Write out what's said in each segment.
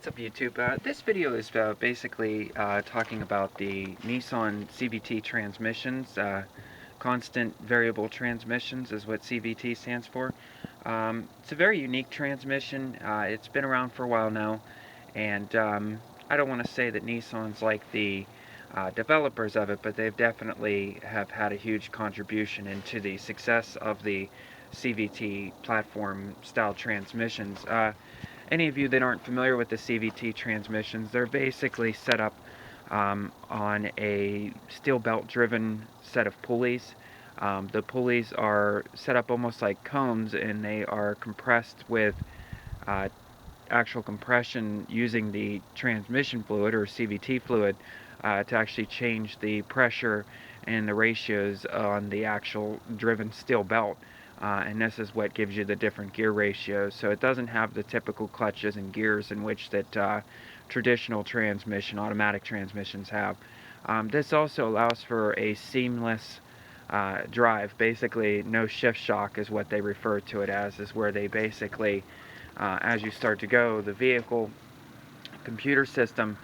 What's up YouTube? This video is basically talking about the Nissan CVT transmissions. Constant variable transmissions is what CVT stands for. It's a very unique transmission. It's been around for a while now, and I don't want to say that Nissan's like the developers of it, but they've definitely have had a huge contribution into the success of the CVT platform style transmissions. Any of you that aren't familiar with the CVT transmissions, they're basically set up on a steel belt driven set of pulleys. The pulleys are set up almost like cones, and they are compressed with actual compression using the transmission fluid or CVT fluid to actually change the pressure and the ratios on the actual driven steel belt. And this is what gives you the different gear ratios. So it doesn't have the typical clutches and gears in which that traditional transmission, automatic transmissions have. This also allows for a seamless drive. Basically, no shift shock is what they refer to it as, is where they basically, as you start to go, the vehicle computer system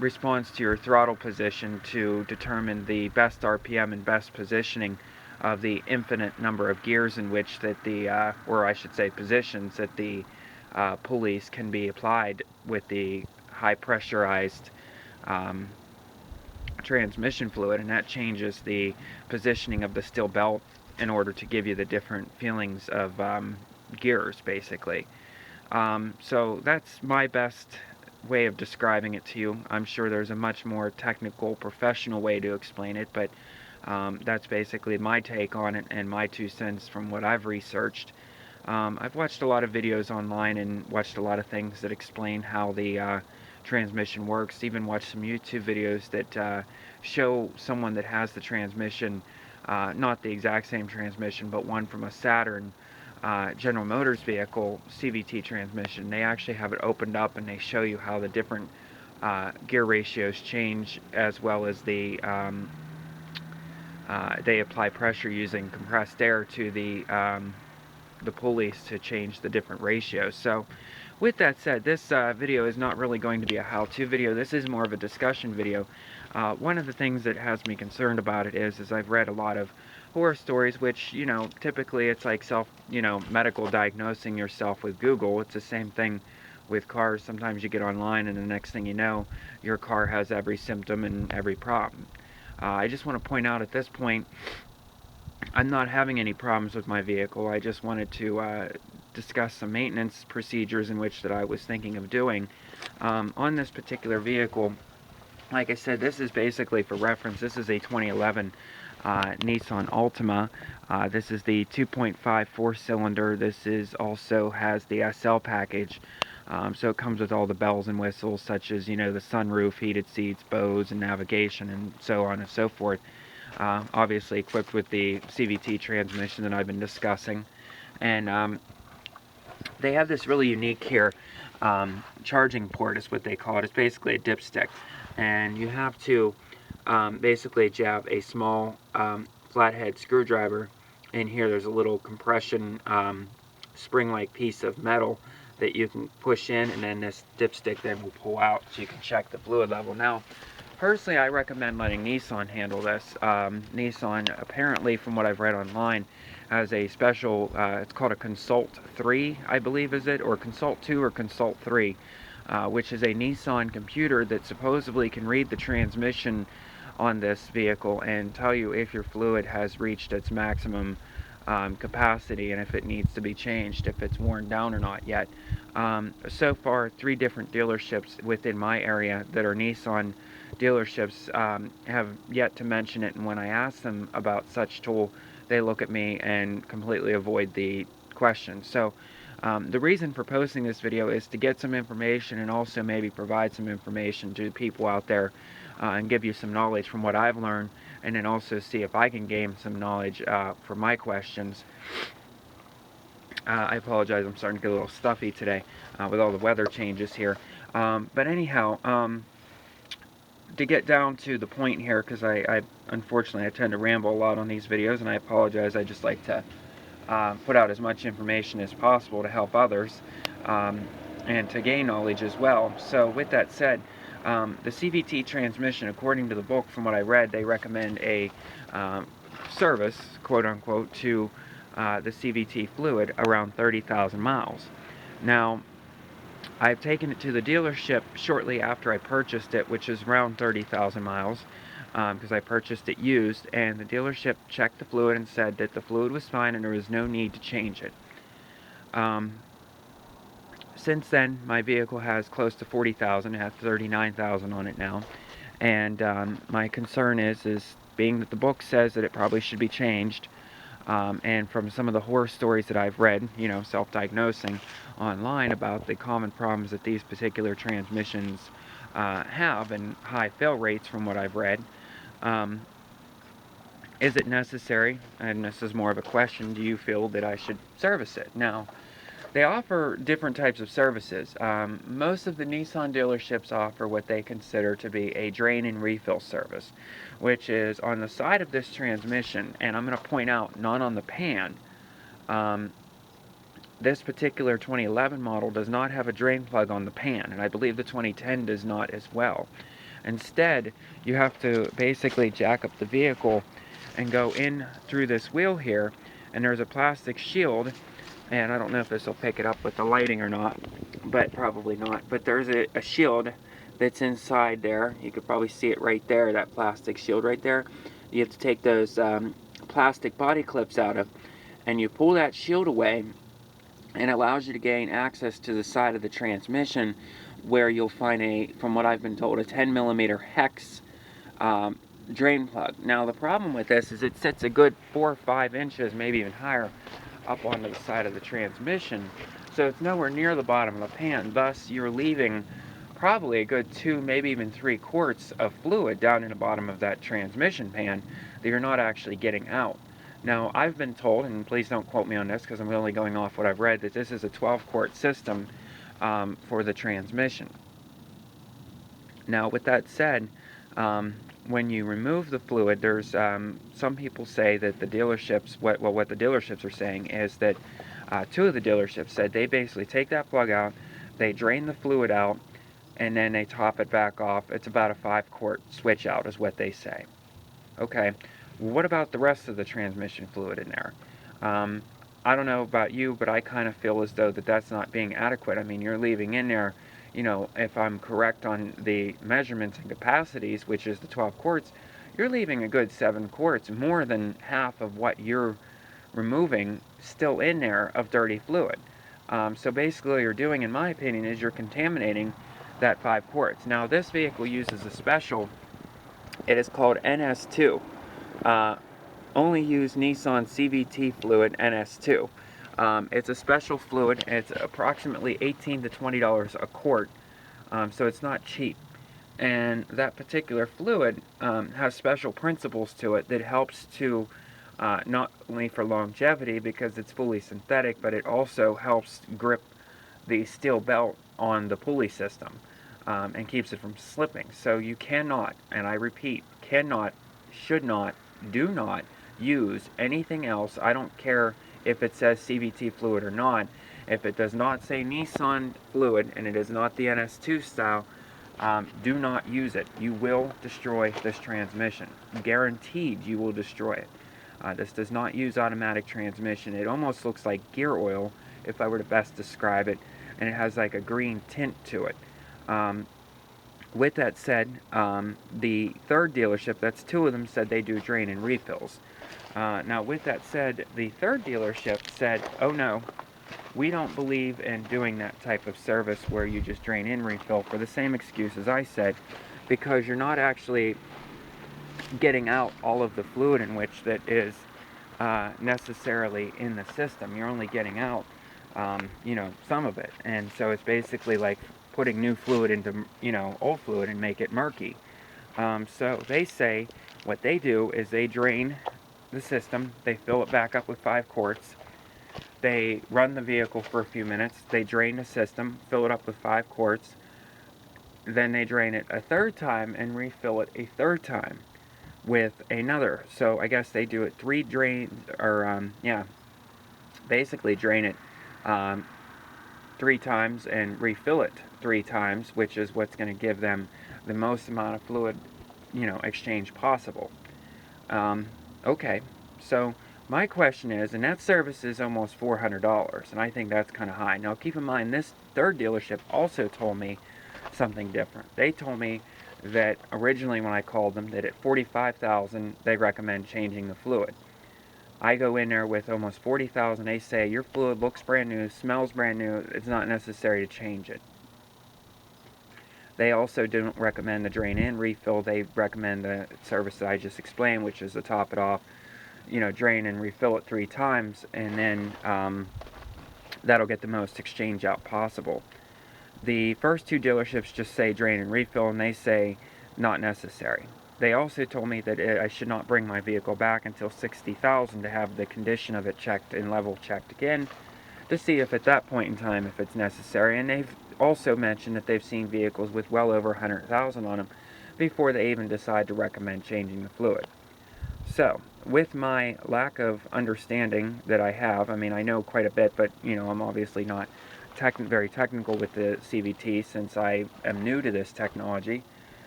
responds to your throttle position to determine the best RPM and best positioning of the infinite number of gears in which that the, or I should say positions that the pulleys can be applied with the high pressurized transmission fluid, and that changes the positioning of the steel belt in order to give you the different feelings of gears, basically. So that's my best way of describing it to you. I'm sure there's a much more technical, professional way to explain it, but that's basically my take on it and my 2 cents from what I've researched. I've watched a lot of videos online and watched a lot of things that explain how the transmission works. Even watched some YouTube videos that show someone that has the transmission, not the exact same transmission, but one from a Saturn General Motors vehicle, CVT transmission. They actually have it opened up and they show you how the different gear ratios change, as well as the they apply pressure using compressed air to the pulleys to change the different ratios. So with that said, this video is not really going to be a how-to video. This is more of a discussion video. One of the things that has me concerned about it is I've read a lot of horror stories, which, you know, typically it's like medical diagnosing yourself with Google. It's the same thing with cars. Sometimes you get online and the next thing you know, your car has every symptom and every problem. I just want to point out at this point, I'm not having any problems with my vehicle. I just wanted to discuss some maintenance procedures in which that I was thinking of doing on this particular vehicle. Like I said, this is basically for reference. This is a 2011 Nissan Altima. This is the 2.5 4-cylinder. This is also has the SL package. So it comes with all the bells and whistles, such as, you know, the sunroof, heated seats, Bose, and navigation, and so on and so forth. Obviously equipped with the CVT transmission that I've been discussing. And they have this really unique here charging port is what they call it. It's basically a dipstick. And you have to basically jab a small flathead screwdriver in here. There's a little compression spring-like piece of metal that you can push in, and then this dipstick then will pull out so you can check the fluid level. Now, personally, I recommend letting Nissan handle this. Nissan, apparently, from what I've read online, has a special, it's called a Consult 3, I believe is it, or Consult 2 or Consult 3, which is a Nissan computer that supposedly can read the transmission on this vehicle and tell you if your fluid has reached its maximum capacity and if it needs to be changed, if it's worn down or not yet. So far, 3 different dealerships within my area that are Nissan dealerships have yet to mention it, and when I ask them about such tool, they look at me and completely avoid the question. So the reason for posting this video is to get some information and also maybe provide some information to people out there and give you some knowledge from what I've learned, and then also see if I can gain some knowledge for my questions. I apologize, I'm starting to get a little stuffy today with all the weather changes here. But anyhow, to get down to the point here, because I unfortunately I tend to ramble a lot on these videos, and I apologize. I just like to put out as much information as possible to help others. and to gain knowledge as well. So with that said, the CVT transmission, according to the book, from what I read, they recommend a service, quote unquote, to the Cvt Fluid around 30,000 miles. Now, I've taken it to the dealership shortly after I purchased it, which is around 30,000 miles, because I purchased it used, and the dealership checked the fluid and said that the fluid was fine and there was no need to change it. Since then, my vehicle has close to 40,000. It has 39,000 on it now, and my concern is being that the book says that it probably should be changed, and from some of the horror stories that I've read, you know, self-diagnosing online about the common problems that these particular transmissions have, and high fail rates from what I've read, is it necessary? And this is more of a question, do you feel that I should service it? Now, they offer different types of services. Most of the Nissan dealerships offer what they consider to be a drain and refill service, which is on the side of this transmission, and I'm going to point out, not on the pan. This particular 2011 model does not have a drain plug on the pan, and I believe the 2010 does not as well. Instead, you have to basically jack up the vehicle and go in through this wheel here, and there's a plastic shield, and I don't know if this will pick it up with the lighting or not, but probably not. But there's a shield that's inside there. You could probably see it right there, that plastic shield right there. You have to take those plastic body clips out of, and you pull that shield away, and it allows you to gain access to the side of the transmission, where you'll find from what I've been told, a 10mm hex drain plug. Now the problem with this is it sits a good 4 or 5 inches, maybe even higher, up onto the side of the transmission, so it's nowhere near the bottom of the pan. Thus, you're leaving probably a good 2, maybe even 3 quarts of fluid down in the bottom of that transmission pan that you're not actually getting out. Now, I've been told, and please don't quote me on this because I'm only going off what I've read, that this is a 12-quart system for the transmission. Now, with that said, when you remove the fluid, there's some people say that the dealerships, what the dealerships are saying is that 2 of the dealerships said they basically take that plug out, they drain the fluid out, and then they top it back off. It's about a 5-quart switch out is what they say. Okay, what about the rest of the transmission fluid in there? I don't know about you, but I kind of feel as though that's not being adequate. I mean, you're leaving in there, you know, if I'm correct on the measurements and capacities, which is the 12 quarts, you're leaving a good 7 quarts, more than half of what you're removing still in there of dirty fluid. So basically what you're doing, in my opinion, is you're contaminating that 5 quarts. Now, this vehicle uses a special, it is called NS2. Only use Nissan CVT Fluid NS2. It's a special fluid. It's approximately $18 to $20 a quart, so it's not cheap. And that particular fluid has special principles to it that helps to not only for longevity because it's fully synthetic, but it also helps grip the steel belt on the pulley system and keeps it from slipping. So you cannot, and I repeat, cannot, should not, do not use anything else. I don't care if it says CVT fluid or not. If it does not say Nissan fluid and it is not the NS2 style, do not use it. You will destroy this transmission. Guaranteed you will destroy it. This does not use automatic transmission. It almost looks like gear oil, if I were to best describe it, and it has like a green tint to it. With that said, the third dealership, that's 2 of them, said they do drain and refills. Now, with that said, the third dealership said, oh no, we don't believe in doing that type of service where you just drain in refill, for the same excuse as I said, because you're not actually getting out all of the fluid in which that is necessarily in the system. You're only getting out, you know, some of it. And so it's basically like putting new fluid into, you know, old fluid and make it murky. So they say what they do is they drain the system, they fill it back up with 5 quarts, they run the vehicle for a few minutes, they drain the system, fill it up with 5 quarts, then they drain it a 3rd time and refill it a 3rd time with another. So I guess they do it 3 drains, or yeah, basically drain it 3 times and refill it 3 times, which is what's going to give them the most amount of fluid, exchange possible. Okay, so my question is, and that service is almost $400, and I think that's kind of high. Now keep in mind, this third dealership also told me something different. They told me that originally when I called them, that at $45,000 they recommend changing the fluid. I go in there with almost $40,000. They say your fluid looks brand new, smells brand new. It's not necessary to change it. They also don't recommend the drain-in refill. They recommend the service that I just explained, which is to top it off, drain and refill it 3 times, and then that'll get the most exchange out possible. The first 2 dealerships just say drain and refill, and they say not necessary. They also told me that I should not bring my vehicle back until $60,000 to have the condition of it checked and level checked again, to see if at that point in time if it's necessary. And they've also mentioned that they've seen vehicles with well over 100,000 on them before they even decide to recommend changing the fluid. So, with my lack of understanding that I have, I mean, I know quite a bit, but I'm obviously not very technical with the CVT since I am new to this technology.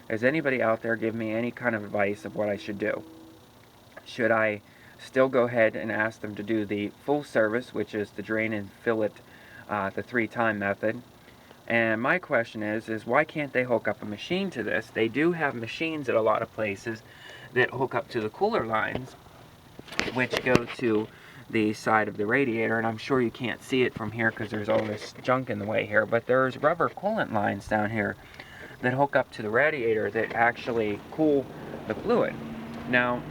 Does anybody out there give me any kind of advice of what I should do? Should I still go ahead and ask them to do the full service, which is the drain and fill it the 3-time method? And my question is why can't they hook up a machine to this? They do have machines at a lot of places that hook up to the cooler lines, which go to the side of the radiator, and I'm sure you can't see it from here because there's all this junk in the way here, but there's rubber coolant lines down here that hook up to the radiator that actually cool the fluid. Now,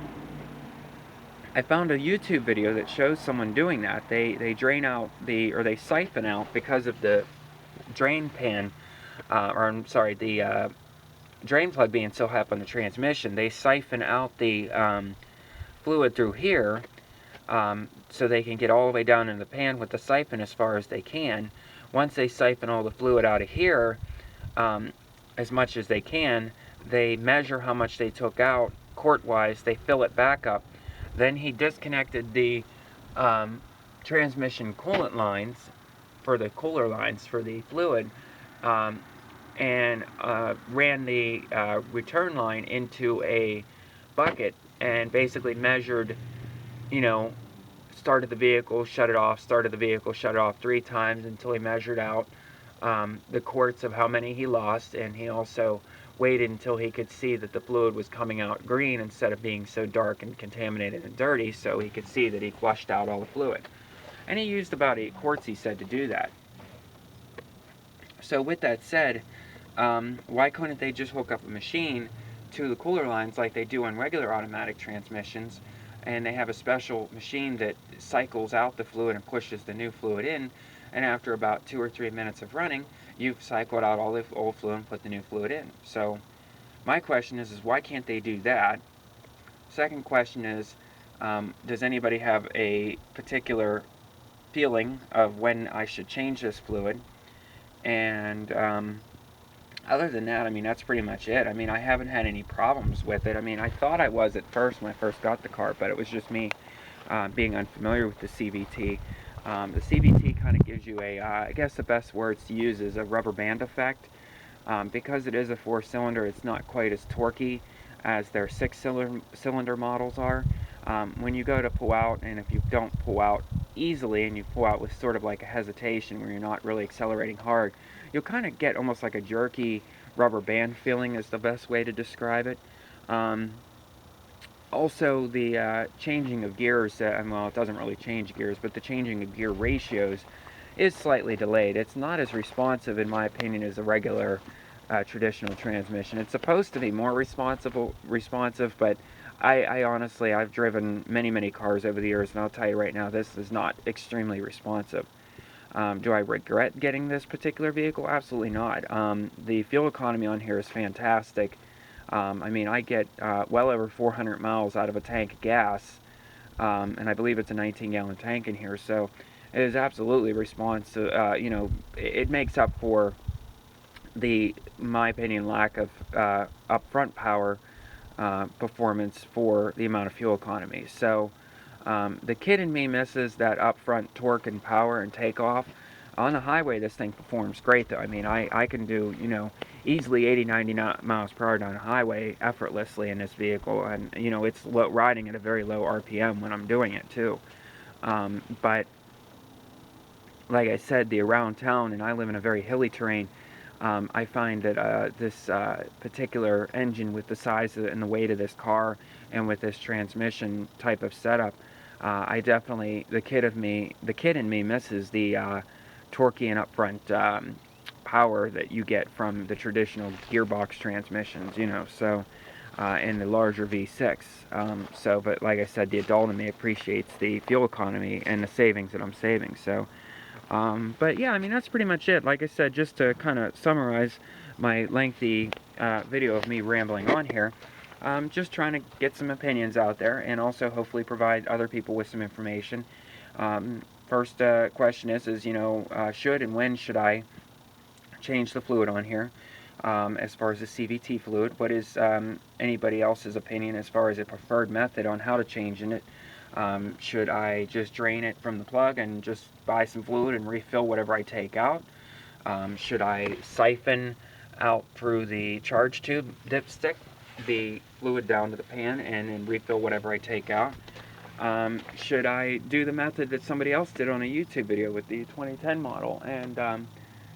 I found a YouTube video that shows someone doing that. They drain out they siphon out, because of the drain pan, the drain plug being so high up on the transmission, they siphon out the fluid through here, so they can get all the way down in the pan with the siphon as far as they can. Once they siphon all the fluid out of here, as much as they can, they measure how much they took out quart-wise, they fill it back up. Then he disconnected the transmission coolant lines for the cooler lines for the fluid, and ran the return line into a bucket and basically measured, started the vehicle, shut it off, started the vehicle, shut it off 3 times until he measured out the quarts of how many he lost, and he also waited until he could see that the fluid was coming out green instead of being so dark and contaminated and dirty, so he could see that he flushed out all the fluid. And he used about 8 quarts, he said, to do that. So with that said, why couldn't they just hook up a machine to the cooler lines like they do on regular automatic transmissions, and they have a special machine that cycles out the fluid and pushes the new fluid in, and after about 2 or 3 minutes of running, you've cycled out all the old fluid and put the new fluid in. So my question is why can't they do that? Second question is, does anybody have a particular feeling of when I should change this fluid? And other than that, I mean, that's pretty much it. I mean, I haven't had any problems with it. I mean, I thought I was at first when I first got the car, but it was just me being unfamiliar with the CVT. The CVT kind of gives you I guess the best words to use is a rubber band effect. Because it is a 4-cylinder, it's not quite as torquey as their 6-cylinder models are. When you go to pull out, and if you don't pull out easily and you pull out with sort of like a hesitation where you're not really accelerating hard, you'll kind of get almost like a jerky rubber band feeling is the best way to describe it. Also, the changing of gears, well, it doesn't really change gears, but the changing of gear ratios is slightly delayed. It's not as responsive, in my opinion, as a regular traditional transmission. It's supposed to be more responsive, but I honestly, I've driven many cars over the years, and I'll tell you right now, this is not extremely responsive. Do I regret getting this particular vehicle? Absolutely not. The fuel economy on here is fantastic. I mean, I get well over 400 miles out of a tank of gas, and I believe it's a 19-gallon tank in here, so it is absolutely responsive. It makes up for my opinion, lack of upfront power performance for the amount of fuel economy. So the kid in me misses that upfront torque and power and takeoff. On the highway, this thing performs great, though. I mean, I can do, you know, easily 80, 90 miles per hour down the highway effortlessly in this vehicle. And, you know, it's riding at a very low RPM when I'm doing it, too. But, like I said, the around town, and I live in a very hilly terrain, I find that this particular engine, with the size and the weight of this car, and with this transmission type of setup, I definitely, the kid in me misses the torquey and upfront power that you get from the traditional gearbox transmissions, you know, so, in the larger V6. But like I said, the adult in me appreciates the fuel economy and the savings that I'm saving, so. But yeah, I mean, that's pretty much it. Like I said, just to kind of summarize my lengthy video of me rambling on here, just trying to get some opinions out there, and also hopefully provide other people with some information. First question is, you know, should and when should I change the fluid on here? As far as the CVT fluid, what is anybody else's opinion as far as a preferred method on how to change in it? Should I just drain it from the plug and just buy some fluid and refill whatever I take out? Should I siphon out through the charge tube dipstick the fluid down to the pan and then refill whatever I take out? Should I do the method that somebody else did on a YouTube video with the 2010 model and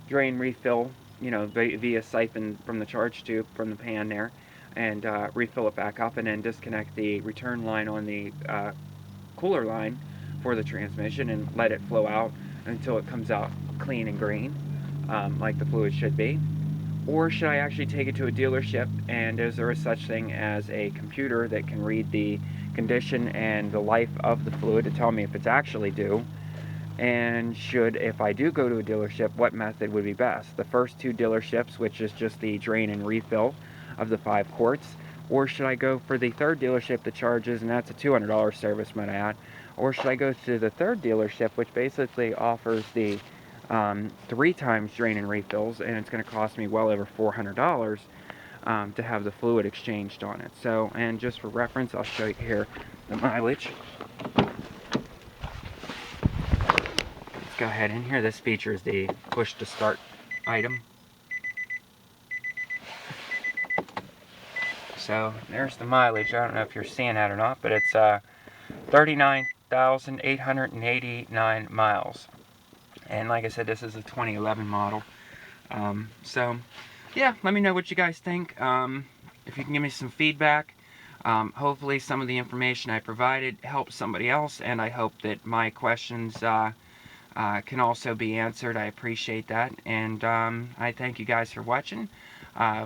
drain, refill, you know, via siphon from the charge tube from the pan there, and refill it back up, and then disconnect the return line on the cooler line for the transmission and let it flow out until it comes out clean and green, like the fluid should be? Or should I actually take it to a dealership, and is there a such thing as a computer that can read the condition and the life of the fluid to tell me if it's actually due? And if I do go to a dealership, what method would be best? The first two dealerships, which is just the drain and refill of the 5 quarts, or should I go for the third dealership that charges, and that's a $200 service, might I add, or should I go to the third dealership, which basically offers the 3 times drain and refills, and it's going to cost me well over $400 to have the fluid exchanged on it. So, and just for reference, I'll show you here the mileage. Let's go ahead in here. This features the push to start item. So there's the mileage. I don't know if you're seeing that or not, but it's 39,889 miles. And like I said, this is a 2011 model. So yeah, let me know what you guys think. If you can give me some feedback. Hopefully some of the information I provided helps somebody else, and I hope that my questions can also be answered. I appreciate that, and I thank you guys for watching.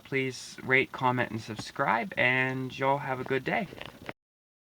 Please rate, comment, and subscribe, and y'all have a good day.